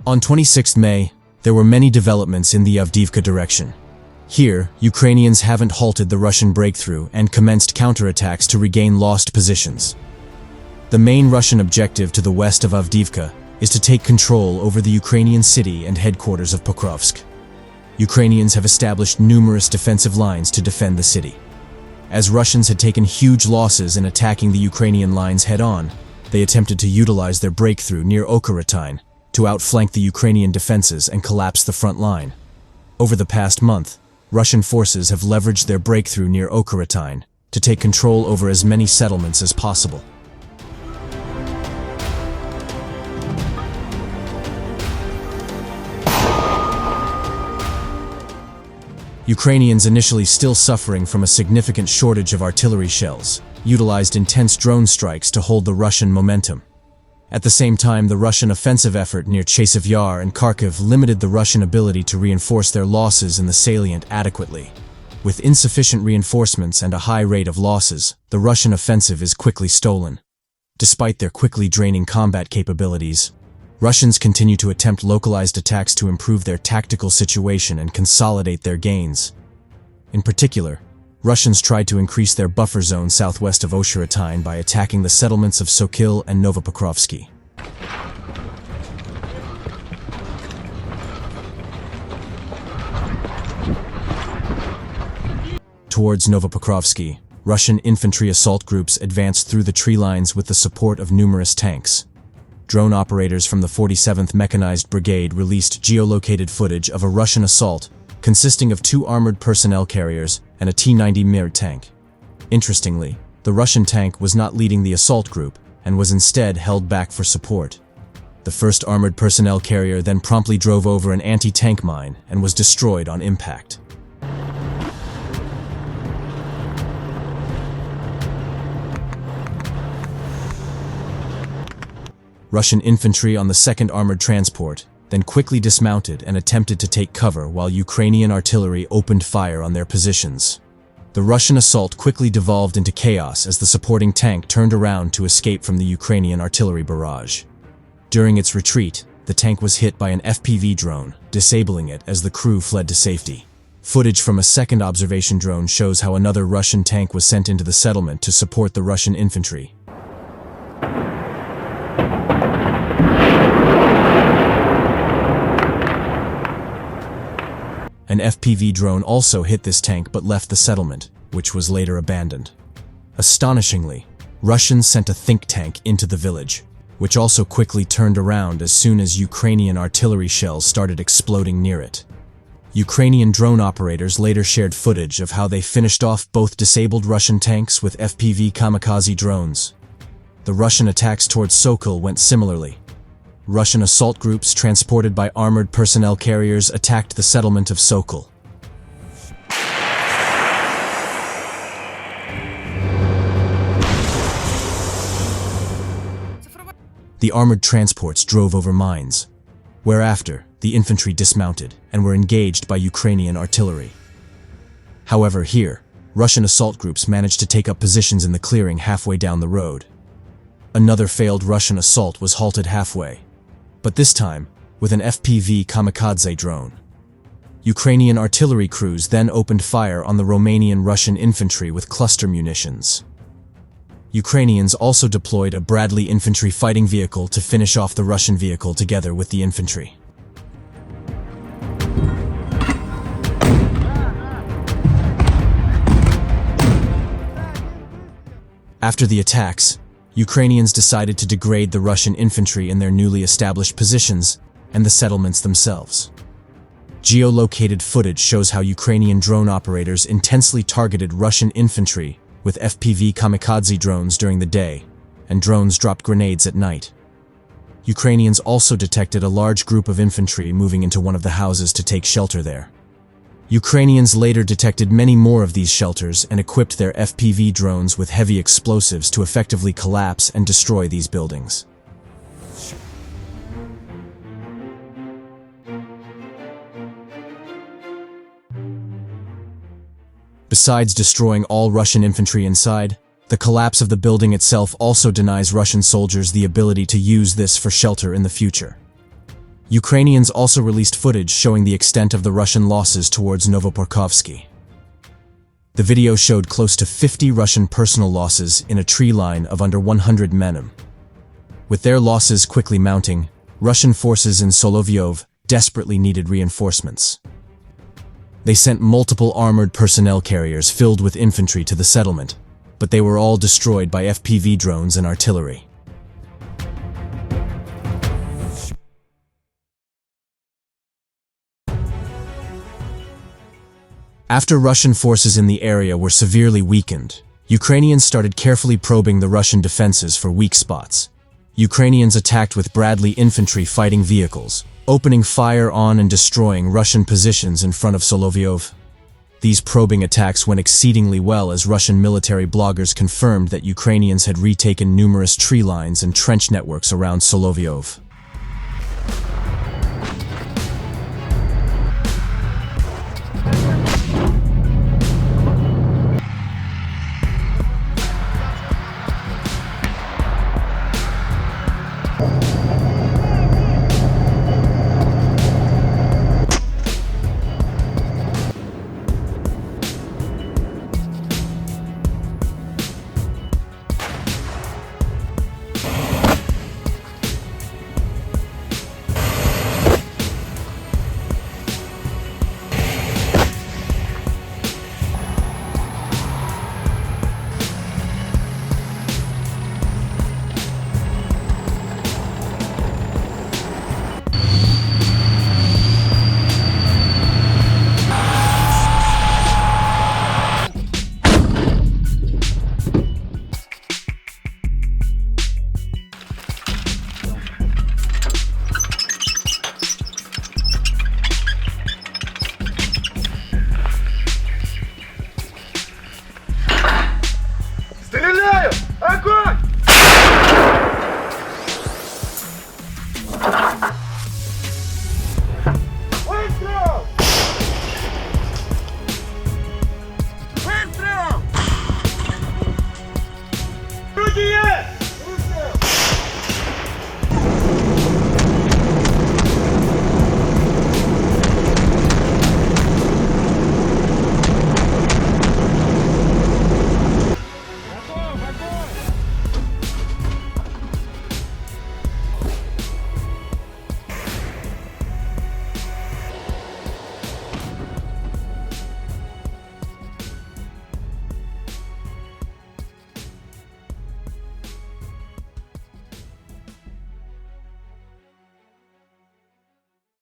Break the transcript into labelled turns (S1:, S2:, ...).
S1: On 26 May, there were many developments in the Avdiivka direction. Here, Ukrainians haven't halted the Russian breakthrough and commenced counterattacks to regain lost positions. The main Russian objective to the west of Avdiivka is to take control over the Ukrainian city and headquarters of Pokrovsk. Ukrainians have established numerous defensive lines to defend the city. As Russians had taken huge losses in attacking the Ukrainian lines head-on, they attempted to utilize their breakthrough near Okharatine to outflank the Ukrainian defenses and collapse the front line. Over the past month, Russian forces have leveraged their breakthrough near Okharatine to take control over as many settlements as possible. Ukrainians, initially still suffering from a significant shortage of artillery shells, utilized intense drone strikes to hold the Russian momentum. At the same time, the Russian offensive effort near Chasiv Yar and Kharkiv limited the Russian ability to reinforce their losses in the salient adequately. With insufficient reinforcements and a high rate of losses, the Russian offensive is quickly stolen. Despite their quickly draining combat capabilities, Russians continue to attempt localized attacks to improve their tactical situation and consolidate their gains. In particular, Russians tried to increase their buffer zone southwest of Okharatine by attacking the settlements of Sokil and Novopokrovsky. Towards Novopokrovsky, Russian infantry assault groups advanced through the tree lines with the support of numerous tanks. Drone operators from the 47th Mechanized Brigade released geolocated footage of a Russian assault consisting of 2 armored personnel carriers and a T-90 Mir tank. Interestingly, the Russian tank was not leading the assault group and was instead held back for support. The first armored personnel carrier then promptly drove over an anti-tank mine and was destroyed on impact. Russian infantry on the 2nd Armored Transport then quickly dismounted and attempted to take cover while Ukrainian artillery opened fire on their positions. The Russian assault quickly devolved into chaos as the supporting tank turned around to escape from the Ukrainian artillery barrage. During its retreat, the tank was hit by an FPV drone, disabling it as the crew fled to safety. Footage from a second observation drone shows how another Russian tank was sent into the settlement to support the Russian infantry. An FPV drone also hit this tank but left the settlement, which was later abandoned. Astonishingly, Russians sent a think tank into the village, which also quickly turned around as soon as Ukrainian artillery shells started exploding near it. Ukrainian drone operators later shared footage of how they finished off both disabled Russian tanks with FPV kamikaze drones. The Russian attacks towards Sokil went similarly. Russian assault groups transported by armored personnel carriers attacked the settlement of Sokil. The armored transports drove over mines, whereafter the infantry dismounted and were engaged by Ukrainian artillery. However, here, Russian assault groups managed to take up positions in the clearing halfway down the road. Another failed Russian assault was halted halfway, but this time with an FPV kamikaze drone. Ukrainian artillery crews then opened fire on the Romanian Russian infantry with cluster munitions. Ukrainians also deployed a Bradley infantry fighting vehicle to finish off the Russian vehicle together with the infantry. After the attacks, Ukrainians decided to degrade the Russian infantry in their newly established positions and the settlements themselves. Geolocated footage shows how Ukrainian drone operators intensely targeted Russian infantry with FPV kamikaze drones during the day, and drones dropped grenades at night. Ukrainians also detected a large group of infantry moving into one of the houses to take shelter there. Ukrainians later detected many more of these shelters and equipped their FPV drones with heavy explosives to effectively collapse and destroy these buildings. Besides destroying all Russian infantry inside, the collapse of the building itself also denies Russian soldiers the ability to use this for shelter in the future. Ukrainians also released footage showing the extent of the Russian losses towards Novoporkovsky. The video showed close to 50 Russian personal losses in a tree line of under 100 men. With their losses quickly mounting, Russian forces in Solovyov desperately needed reinforcements. They sent multiple armored personnel carriers filled with infantry to the settlement, but they were all destroyed by FPV drones and artillery. After Russian forces in the area were severely weakened, Ukrainians started carefully probing the Russian defenses for weak spots. Ukrainians attacked with Bradley infantry fighting vehicles, opening fire on and destroying Russian positions in front of Solovyov. These probing attacks went exceedingly well as Russian military bloggers confirmed that Ukrainians had retaken numerous tree lines and trench networks around Solovyov.